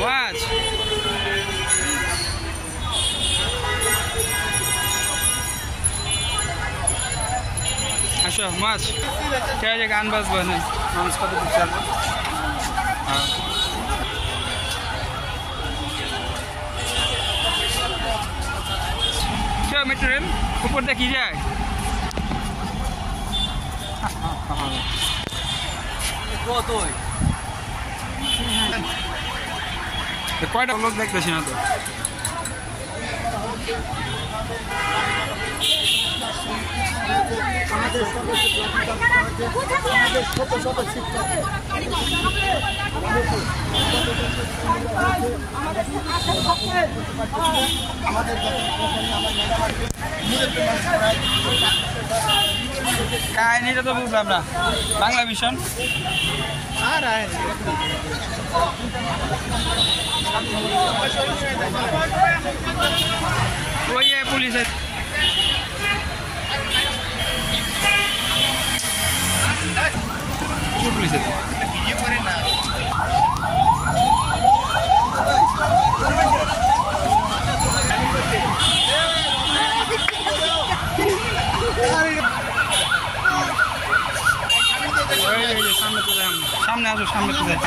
মাছ আসো মাছ কে যে গান বাজবে না মানুষ কত দিচ্ছে চল মেট্রো রেল উপর দেখি যায় কয়টা লোক দেখতেছি না তো কাহিনীটা তো বুঝলাম না বাংলা মিশন ওই পুলিশের পুলিশের সামনে আসো সামনে তো যাই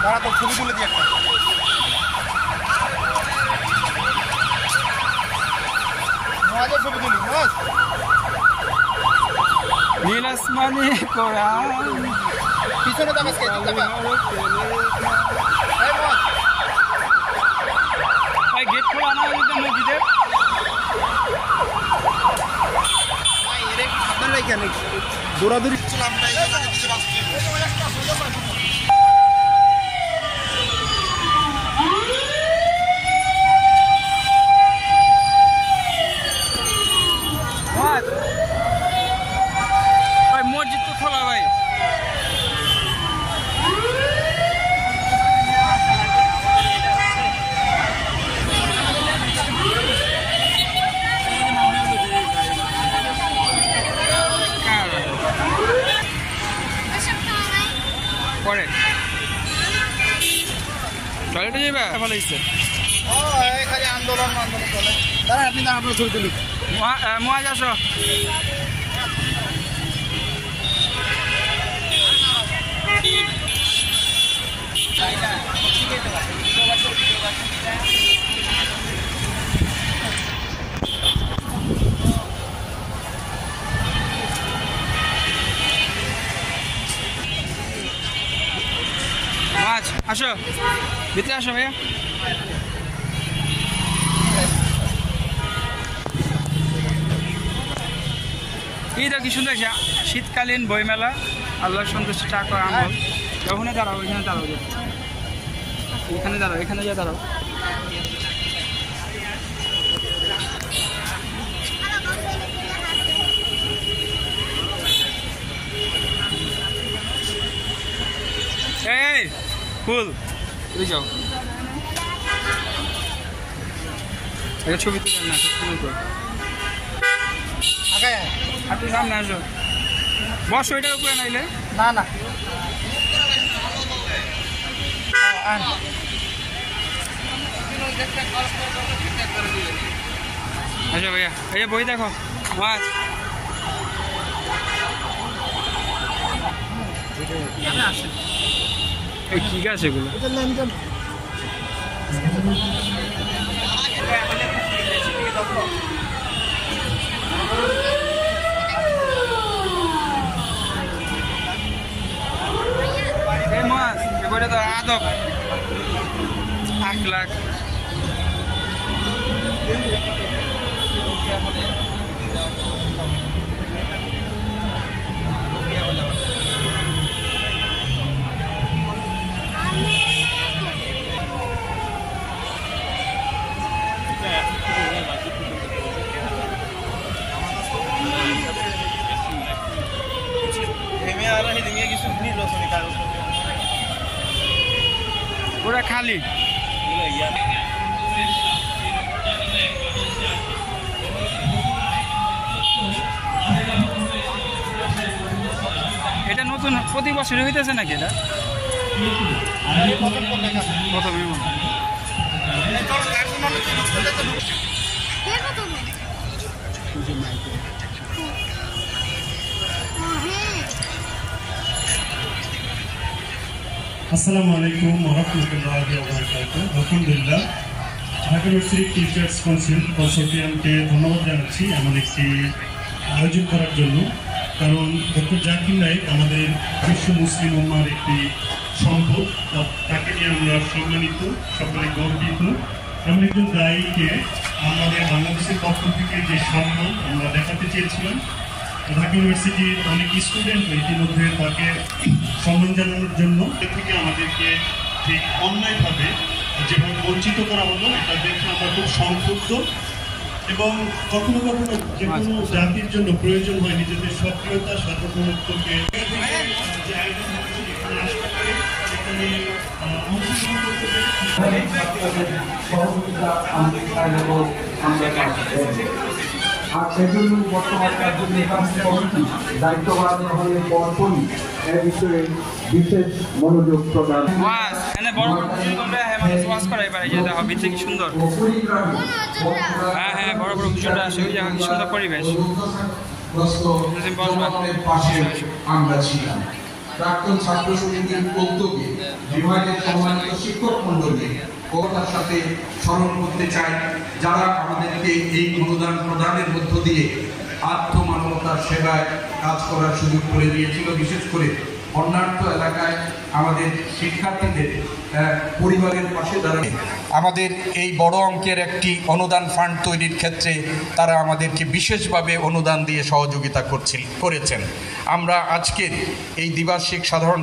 তারা তো ছবি তুলে দিয়ে একটা মজার ছবি তুলি নীল আসমানি কোরআন পিছনে দাম আজকে গেট খোলা না মসজিদে আপনারাই কেন দৌড়াদৌড়ি মসজিদ তো খোলা ভাই পরে টয়লেটে যাবে ভালো হয়েছে খালি আন্দোলন চলে দাঁড়া আপনি দাঁড়া আপনার ছবি তুলি মহাজ আসো মাছ আসো ভিতরে আসো ভাইয়া এই তো কি সুন্দর শীতকালীন বইমেলা আল্লাহর সন্তুষ্টি টাকা আমল ওখানে দাঁড়াও ওইখানে দাঁড়াও এখানে দাঁড়াও এখানে যা দাঁড়াও এই ফুল তুই যাও এটা ছবি তুলেন না ছবি তো আপনি সামনে আসো বসো এটার উপরে নাইলে না না আচ্ছা ভাইয়া এই যে বই দেখো মাছ কি গাছ এগুলো মাছ এবারে তো আদব 8 লাখ पूरा खाली নতুন প্রতি বছরই হইতেছে নাকি এটা? প্রথমে মনে হয়। আসসালামু আলাইকুম ওয়া রাহমাতুল্লাহি ওয়া বারাকাতুহু। আলহামদুলিল্লাহ, ঢাকা ইউনিভার্সিটি টিচার্স কনসোর্টিয়ামকে ধন্যবাদ জানাচ্ছি এমন একটি আয়োজন করার জন্য। কারণ ডক্টর জাকির নায়েক আমাদের বিশ্ব মুসলিম উম্মার একটি সম্পদ, তাকে নিয়ে আমরা সম্মানিত, সকলে গর্বিত। এমন একজন দায়ীকে আমাদের বাংলাদেশের পক্ষ থেকে যে সম্মান আমরা দেখাতে চেয়েছিলাম, ঢাকা ইউনিভার্সিটির অনেক স্টুডেন্ট ইতিমধ্যে তাকে সম্মান জানানোর জন্য থেকে আমাদেরকে ঠিক অন্যায়ভাবে যেভাবে বঞ্চিত করা হলো, এটা দেখে আমরা খুব সংক্ষুব্ধ। এবং কখনো কখনো যে কোনো জাতির জন্য প্রয়োজন হয় নিজেদের সক্রিয়তা, সার্বভৌমত্বকে আর সেজন্য বর্তমান কমিটি দায়িত্ববান হলে পরপরই এ বিষয়ে বিশেষ মনোযোগ প্রদান। সুন্দর, হ্যাঁ হ্যাঁ, বড় বড় কিছুটা আসে, ওই জায়গা কি সুন্দর পরিবেশ। আমরা ছিলাম প্রাক্তন ছাত্র সমিতির উদ্যোগে বিভাগের সম্মানিত শিক্ষক মন্ডলী তার সাথে স্মরণ করতে চাই, যারা আমাদেরকে এই অনুদান প্রদানের মধ্য দিয়ে আত্মমানবতার সেবায় কাজ করার সুযোগ করে দিয়েছিল। বিশেষ করে অন্যান্য এলাকায় আমাদের শিক্ষার্থীদের পরিবারের পাশে দাঁড়ায় আমাদের এই বড় অঙ্কের একটি অনুদান ফান্ড তৈরির ক্ষেত্রে তারা আমাদেরকে বিশেষভাবে অনুদান দিয়ে সহযোগিতা করেছেন। আমরা আজকের এই দ্বিবার্ষিক সাধারণ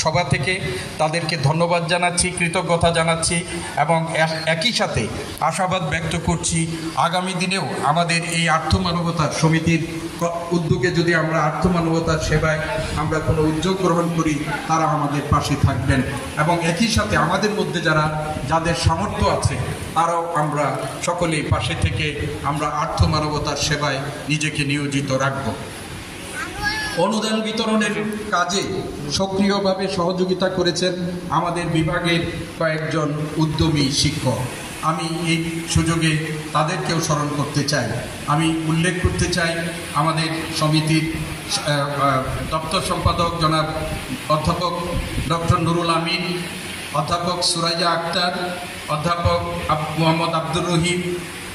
সভা থেকে তাদেরকে ধন্যবাদ জানাচ্ছি, কৃতজ্ঞতা জানাচ্ছি এবং একই সাথে আশাবাদ ব্যক্ত করছি আগামী দিনেও আমাদের এই আর্থমানবতার সমিতির উদ্যোগে যদি আমরা আর্থমানবতার সেবায় আমরা কোনো উদ্যোগ গ্রহণ করি, তারা আমাদের পাশে থাকবেন এবং একই সাথে আমাদের মধ্যে যাদের সামর্থ্য আছে তারাও আমরা সকলেই পাশে থেকে আমরা আর্থমানবতার সেবায় নিজেকে নিয়োজিত রাখব। অনুদান বিতরণের কাজে সক্রিয়ভাবে সহযোগিতা করেছেন আমাদের বিভাগের কয়েকজন উদ্যমী শিক্ষক। আমি এই সুযোগে তাদেরকেও স্মরণ করতে চাই। আমি উল্লেখ করতে চাই আমাদের সমিতির দপ্তর সম্পাদক জনাব অধ্যাপক ডক্টর নুরুল আমিন, অধ্যাপক সুরাইয়া আক্তার, অধ্যাপক মোহাম্মদ আব্দুর রহিম,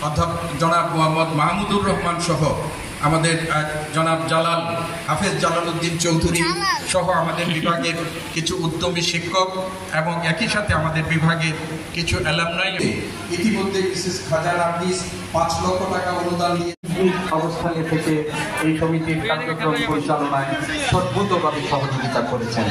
অধ্যাপক জনাব মোহাম্মদ মাহমুদুর রহমান সহ আমাদের জনাব হাফেজ জালালউদ্দিন চৌধুরী সহ আমাদের বিভাগের কিছু উদ্যমী শিক্ষক এবং একই সাথে আমাদের বিভাগের কিছু অ্যালামনাই। ইতিমধ্যে মিসেস খাজা নাফিস 5 লক্ষ টাকা অনুদান দিয়ে অবস্থানে থেকে এই সমিতির কার্যক্রম পরিচালনায় সর্বোচ্চভাবে সহযোগিতা করেছেন।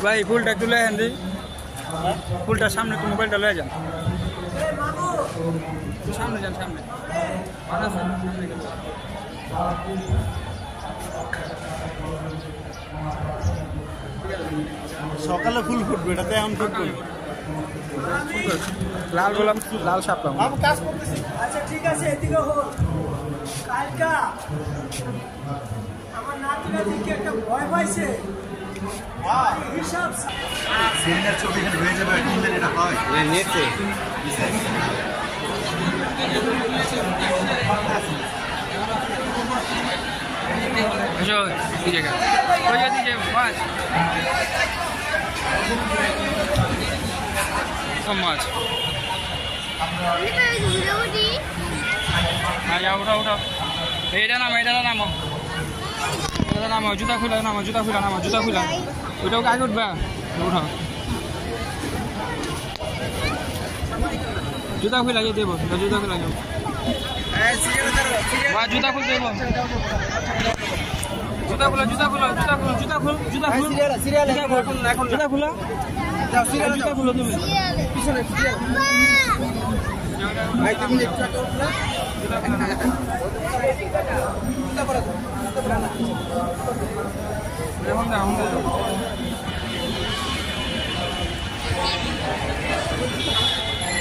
ভাই ফুলটা একটু লেন দিই, ফুলটা সামনে একটু মোবাইলটা লয়ে যান, সামনে যান, সামনে সকালে ফুল ফুটবে, এটাতে এখন ফুটবে লাল গোলাপ, লাল সাপলাম। আচ্ছা ঠিক আছে, এদিকে হোক। কালকা আমার নাতিরা দিকে একটা ভয় পাইছে। হিসাব সিলিন্ডার ছবি এখানে হয়ে যাবে, কিনলে এটা হয় নেটে। মাছ উঠাও উঠাও, এইটা নামো জুতা খুলা নামো, জুতা খুলা ওইটাও আগে উঠবা, উঠাও জুতা খুলা গিয়ে দেবো, জুতা খুলা যাবো, জুতা খুলতে দেবো, জুতা খোলা তুমি পিছনে ভাই, তুমি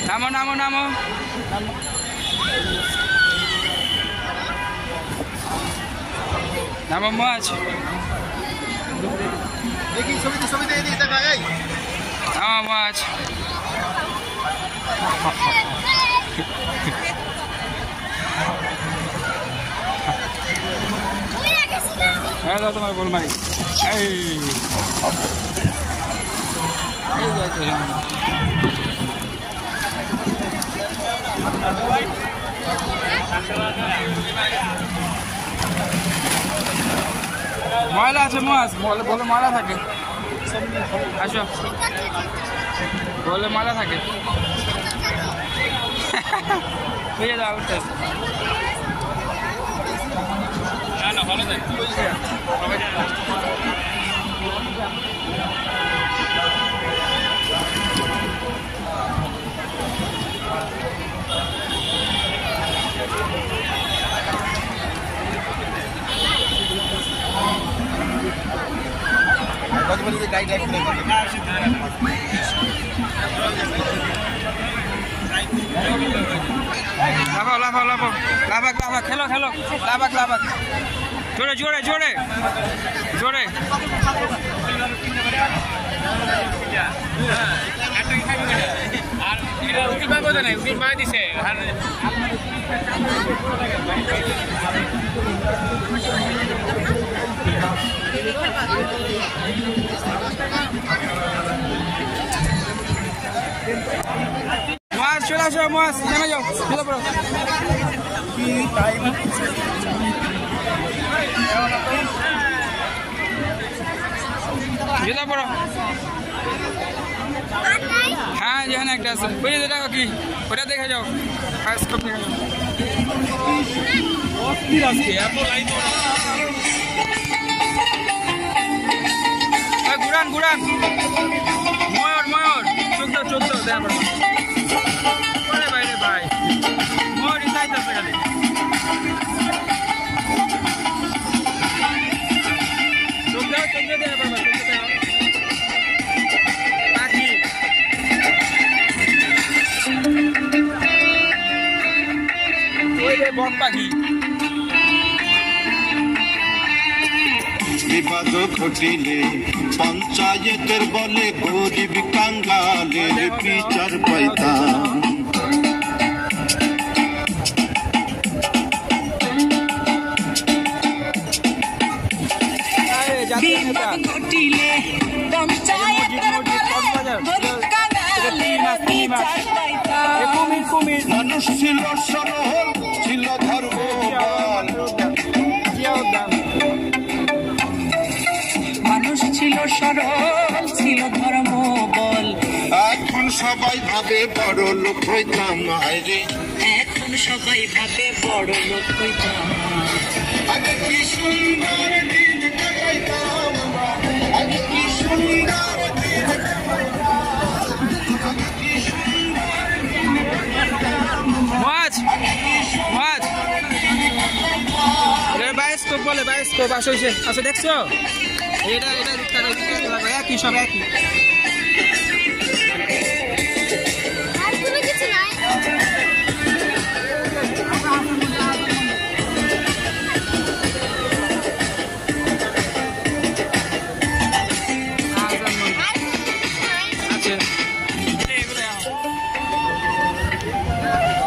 নামো নামো নামো নামো মাছ নামো মাছ হ্যালো তোমার বল মারি ময়লা আছে মাছ বলে বলে ময়লা থাকে আসো বলে ময়লা থাকে বুঝে দাও উঠতে না ভালো দেখ লাফাও লাফাও লাফাও লাফাক লাফাক খেলো খেলো লাফাক লাফাক জোরে জোরে জোরে জোরে আর উকিল ভাই বোঝে নাই উকিল ভাই দিছে মাছ চলে আসো মাছ নেমে যাও চলে পড়ো যেতে পড়ো হ্যাঁ যেখানে একটা আছে বুঝে দেখো কি ওটা দেখে যাও স্কোপ দেখে যাও ঘুরান ঘুরান ময়ূর ময়ূর চোদ্দ দেখা পড়ো বাইরে ভাই ময়ূর চাইতেছে খালি চোদ্দ দেখা পড়বা পাখি ওই যে বক পাখি বিবাদ ঘটিলে পঞ্চায়েতের বলে গরিব কাঙ্গালের বিচার পাইতাম বিবাদ ঘটিলে পঞ্চায়েতের বলে গরিব কাঙ্গালের বিচার পাইতাম মানুষ ছিল সরল ছিল ধর্ম মানুষ ছিল সরল ছিল ধর্ম বল এখন সবাই ভাবে বড় লোক হইতাম হায়রে এখন সবাই ভাবে বড় লোক হইতাম আগে কি সুন্দর দিন কাটাইতাম আগে কি সুন্দর দিন মাছ মাছ বায়োস্কোপ বলে বায়োস্কোপ আসো আসো দেখছো এটা এটা একই সব একই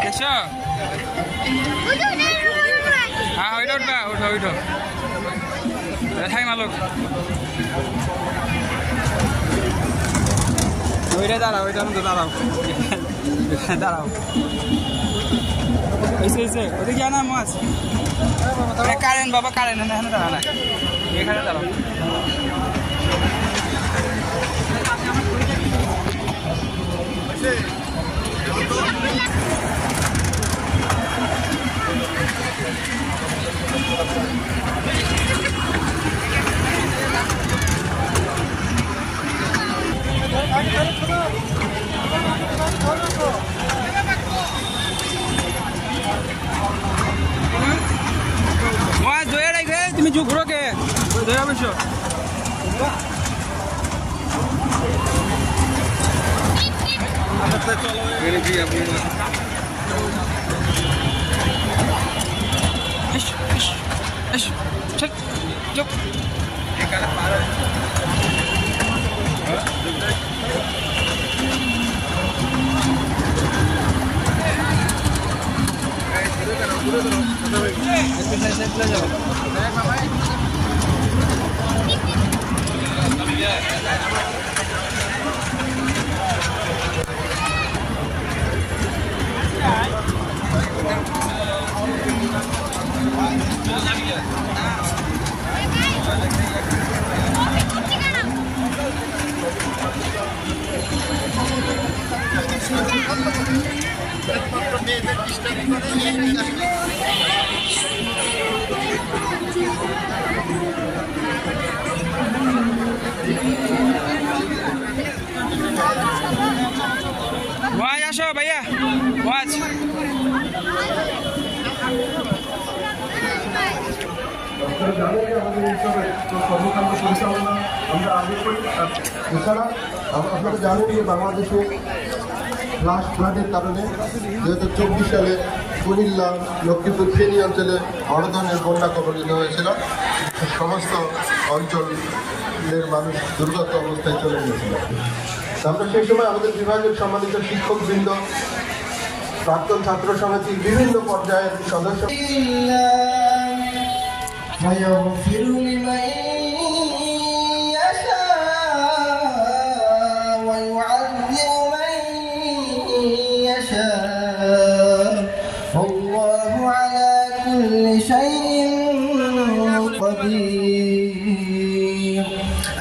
দেখছো হ্যাঁ ওইটা উঠবা ওঠো ওইটো থাই মালক ওইটা দাঁড়াও ওইটার মধ্যে দাঁড়াও দাঁড়াও এসে ওদিকে আনা মাছ কারেন্ট বাবা কারেন্ট এখানে দাঁড়া না এখানে দাঁড়াও মাছ ধরে রাখবে তুমি একটু ঘুরো কে দয়া বসো ওয়াজ আসো ভাইয়া ওয়াজ আমরা আগে করি এছাড়া আপনারা জানেন যে বাংলাদেশে ফ্লাশ ফ্লাডের কারণে 2024 সালে কুমিল্লা লক্ষ্মীপুর ফেনী অঞ্চলে বড় ধরনের বন্যা কবলিত হয়েছিল। সমস্ত অঞ্চলের মানুষ দুর্গত অবস্থায় চলে গিয়েছিল। আমরা সেই সময় আমাদের বিভাগের সম্মানিত শিক্ষকবৃন্দ, প্রাক্তন ছাত্র সমিতির বিভিন্ন পর্যায়ের সদস্য فيغفر لمن يشاء ويعذب من يشاء والله على كل شيء قدير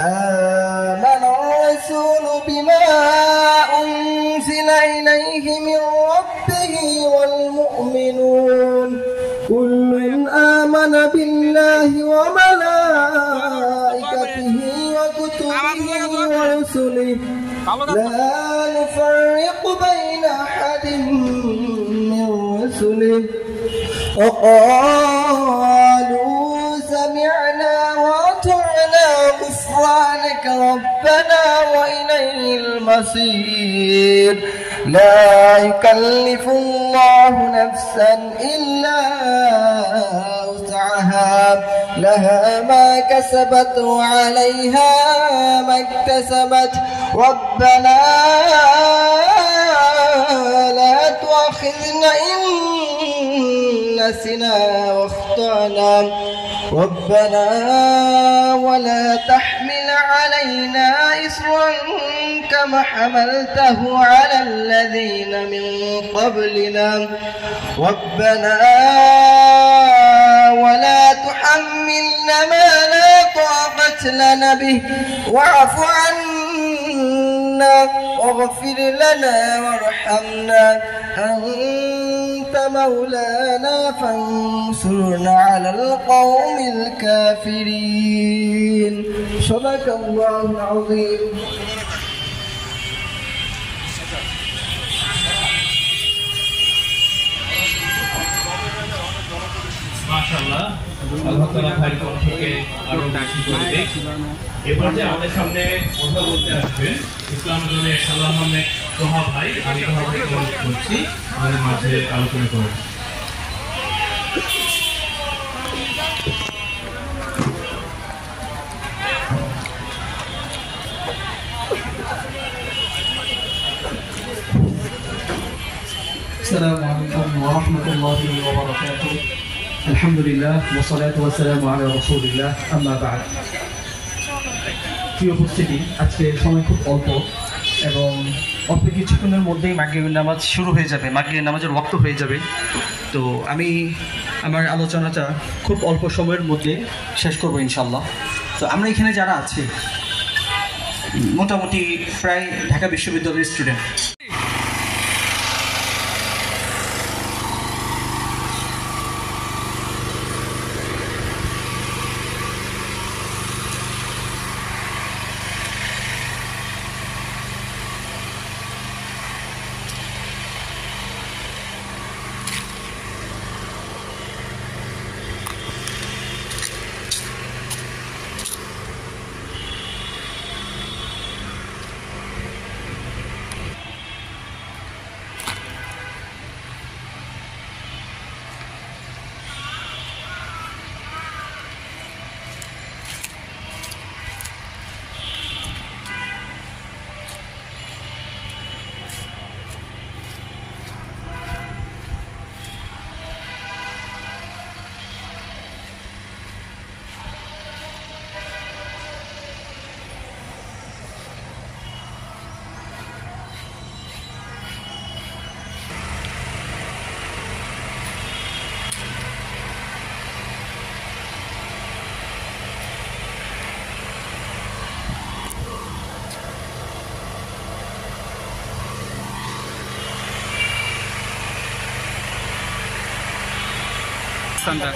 آمن الرسول بما أنزل إليه من ربه والمؤمنون كل آمن بالله وملائكته وكتبه ورسله لا نفرق بين أحد من رسله وقالوا سمعنا وأطعنا غفرانك ربنا وإليه المصير لا يكلف الله نفسا إلا وسعها لها ما كسبت وعليها ما اكتسبت ربنا لا تؤاخذنا إن نسينا واخطأنا ربنا ولا تحمل علينا إصرا كما حملته على الذين من قبلنا ربنا ولا تحملنا ما لا طاقة لنا به واعف عنا واغفر لنا وارحمنا أنت مولانا فانصرنا على القوم الكافرين صدق الله العظيم মাশাআল্লাহ আল্লাহ তাআলা ভাইয়ের কণ্ঠকে আরো বেশি করে দেখ। এবার যে আমাদের সামনে কথা বলতে আসবেন ইসলাম জনে সালাম আহমেদ তোহা ভাই, আমি তোহা ভাইকে অনুরোধ করছি আমাদের মাঝে আলোচনা করুন। السلام عليكم ورحمة الله وبركاته الحمد لله والصلاة والسلام على رسول الله أما بعد প্রিয় উপস্থিতি, আজকে সময় খুব অল্প এবং অল্প কিছুক্ষণের মধ্যেই মাগরিবের নামাজ শুরু হয়ে যাবে, মাগরিবের নামাজের ওয়াক্ত হয়ে যাবে। তো আমি আমার আলোচনাটা খুব অল্প সময়ের মধ্যে শেষ করব ইনশাল্লাহ। তো আমরা এখানে যারা আছি মোটামুটি প্রায় ঢাকা বিশ্ববিদ্যালয়ের স্টুডেন্ট। স্থানটা।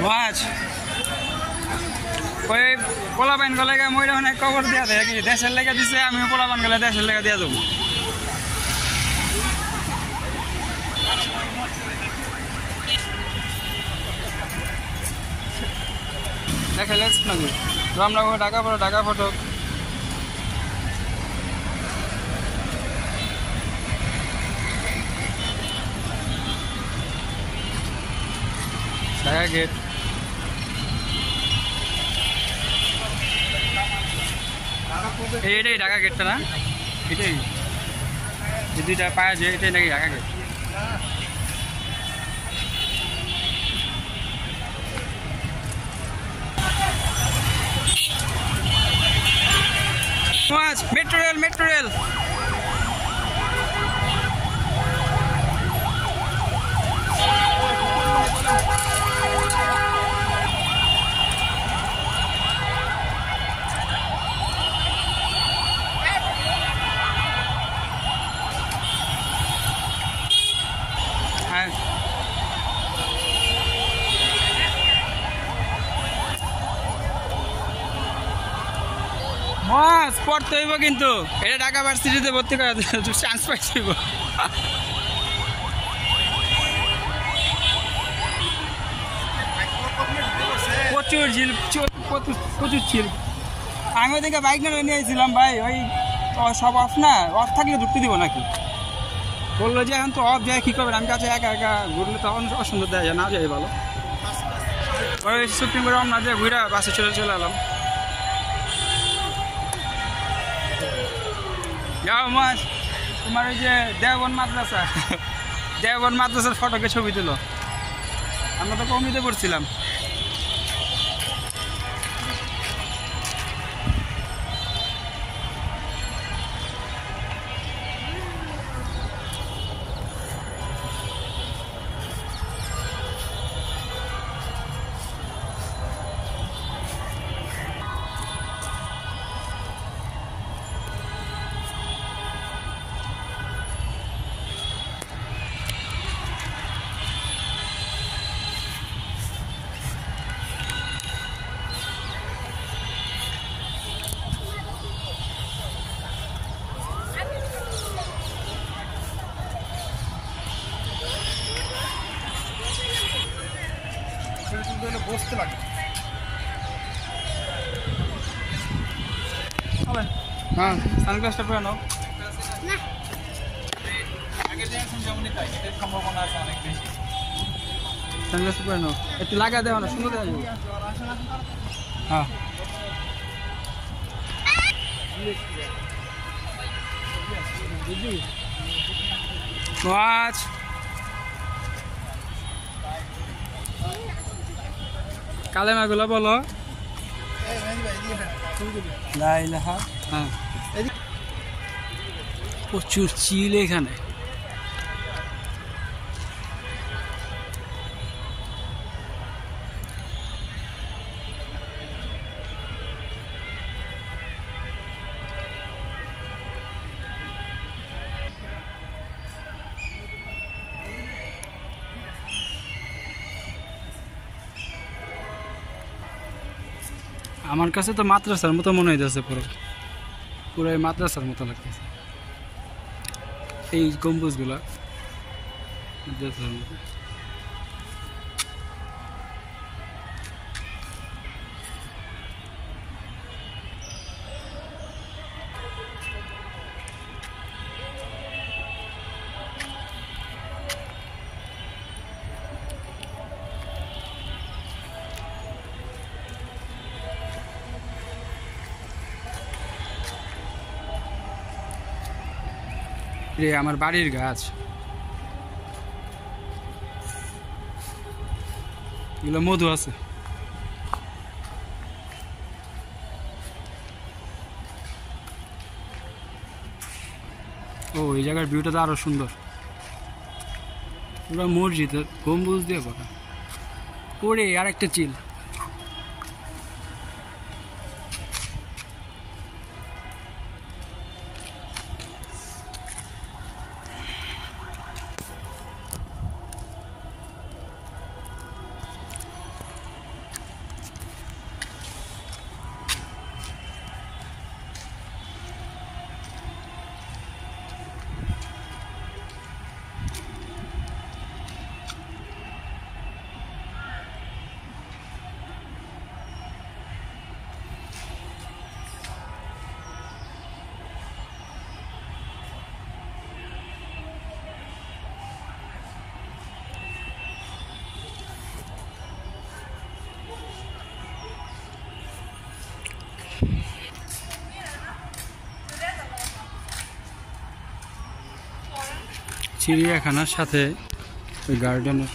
মাছ ওই পোলাপাইন গলে মই অনেক খবর দিয়া দেয় কি দেশের লেগে দিছে, আমিও পোলাপান গলে দেশের লেগে দিয়া দেবো। দেখা লেগস নাকি আমরা Dhaka photo Dhaka photo Dhaka gate. এইটাই ঢাকা গেটটা না, এটাই এই দুইটা পাওয়া যায়, এটাই নাকি Dhaka gate. Metro rail metro rail মাস পড়তে হইব, কিন্তু এটা ঢাকা ভার্সিটিতে ভর্তি করা চান্স পাইব। প্রচুর ঝিল, প্রচুর ঝিল। আমি ওদিকে বাইক নিয়ে এসেছিলাম ভাই, ওই সব অফ না, অফ থাকলে ঢুকতে দিব নাকি, বললো যে এখন তো অফ যায় কী করবেন। আমি কাছে একা একা ঘুরলে তখন অসুন্দর দেয় যায়, না যাই ভালো। ওই সুপ্রিম করে না দিয়ে ঘুরে বাসে চলে এলাম। যাও মাস, তোমার ওই যে দেওবন মাদ্রাসার ফটোকে ছবি দিল, আমরা তো কমিতে পড়ছিলাম। বসতে লাগে হ্যাঁ, সানগ্লাসটা পরে নাও। সানগ্লাসটা পরে নাও, একটু লাগা দেওয়া না, সুন্দর দেওয়া যাবে। হ্যাঁ মাছ কালেমাগুলো বলো। হ্যাঁ প্রচুর চিল এখানে। আমার কাছে তো মাদ্রাসার মতো মনে হইতেছে, পুরো মাদ্রাসার মতো লাগতেছে এই গম্বুজগুলা মাদ্রাসার মতো। রে আমার বাড়ির গাছ, এগুলো মধু আছে। ও এই জায়গার ভিউটা তো আরো সুন্দর, পুরো মসজিদের গম্বুজ দিয়ে করা, ওরে আর একটা চিল। চিড়িয়াখানার সাথে ওই গার্ডেনের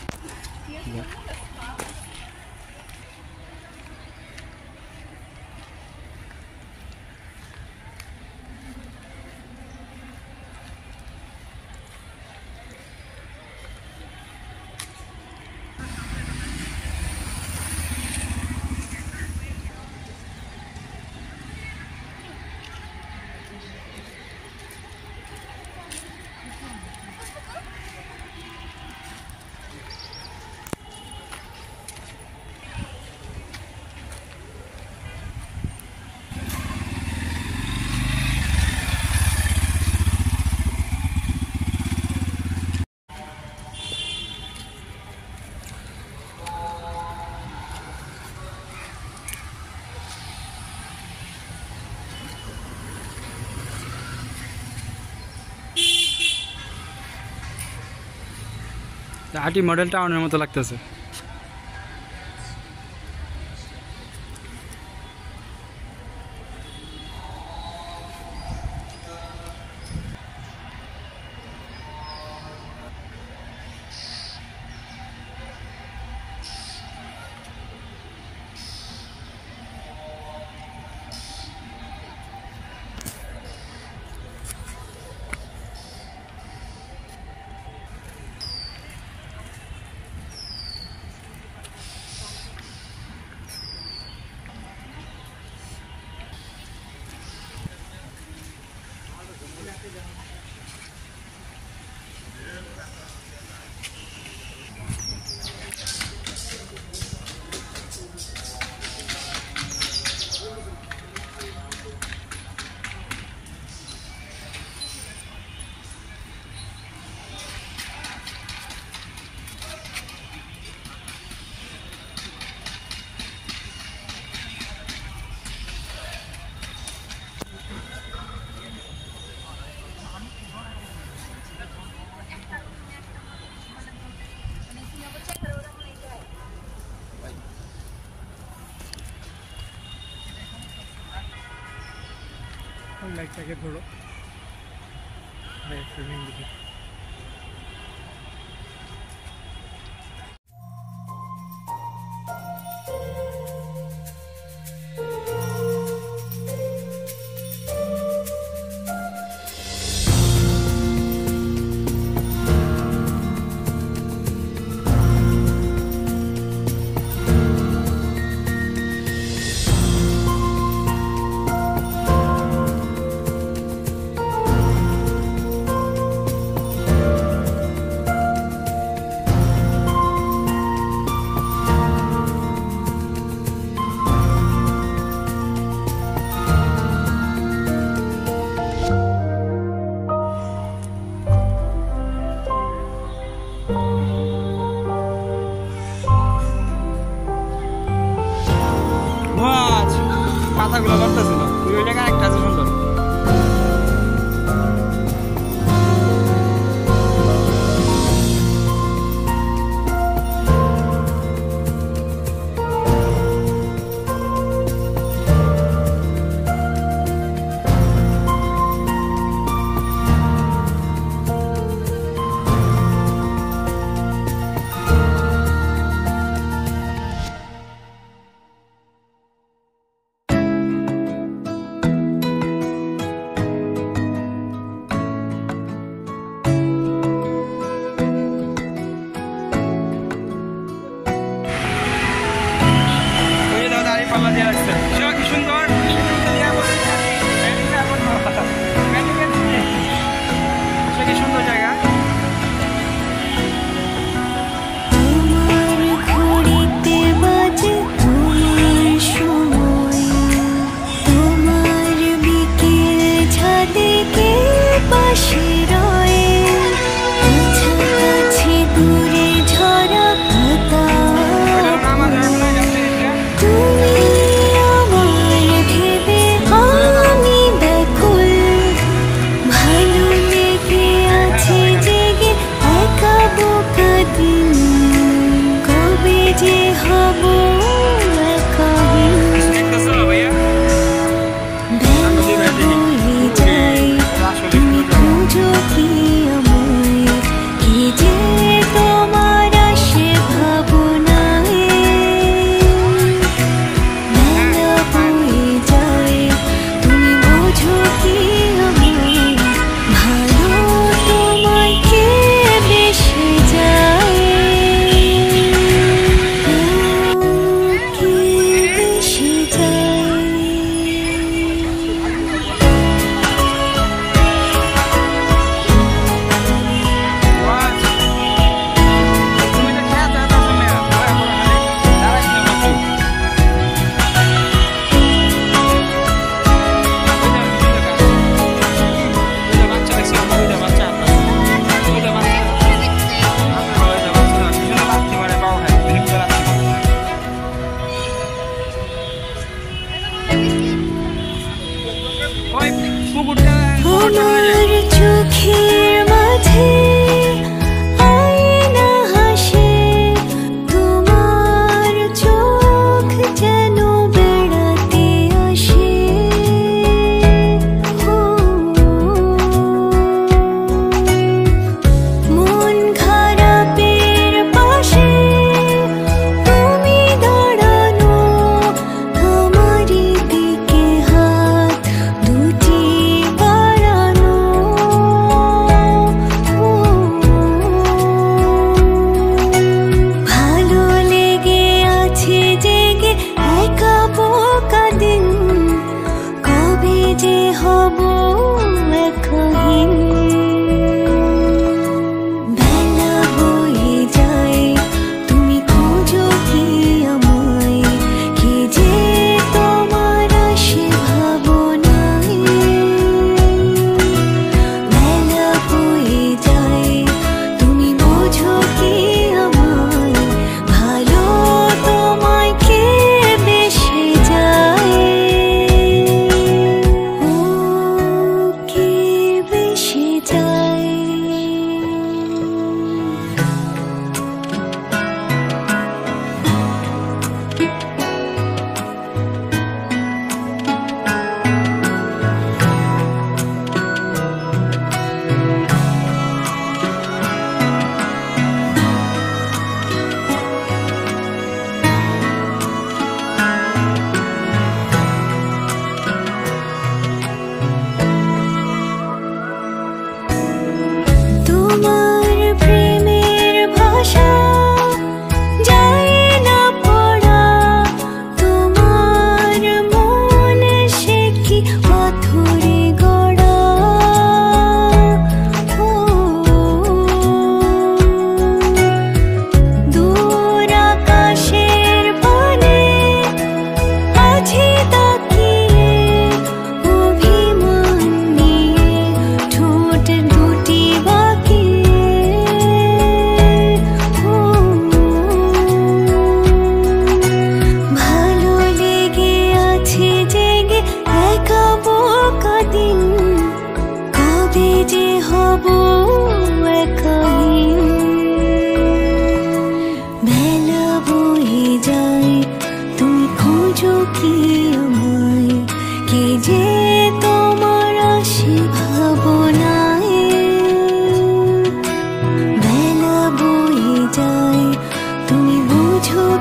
আটি মডেল টাউনের মতো লাগতেছে। লাইটটাকে ধরো, সুইমিং দিকে পাতাগুলো করতেছিল, ওই জায়গায় একটা আছে সুন্দর। মাশাআল্লাহ দিয়ে রাখছে সেটা কি সুন্দর সে কি সুন্দর জায়গা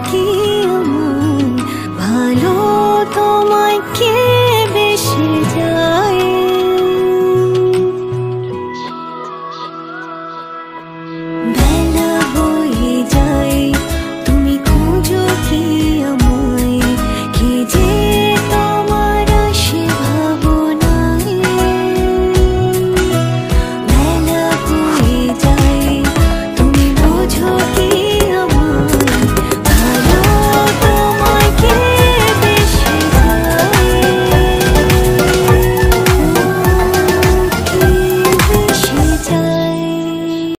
কি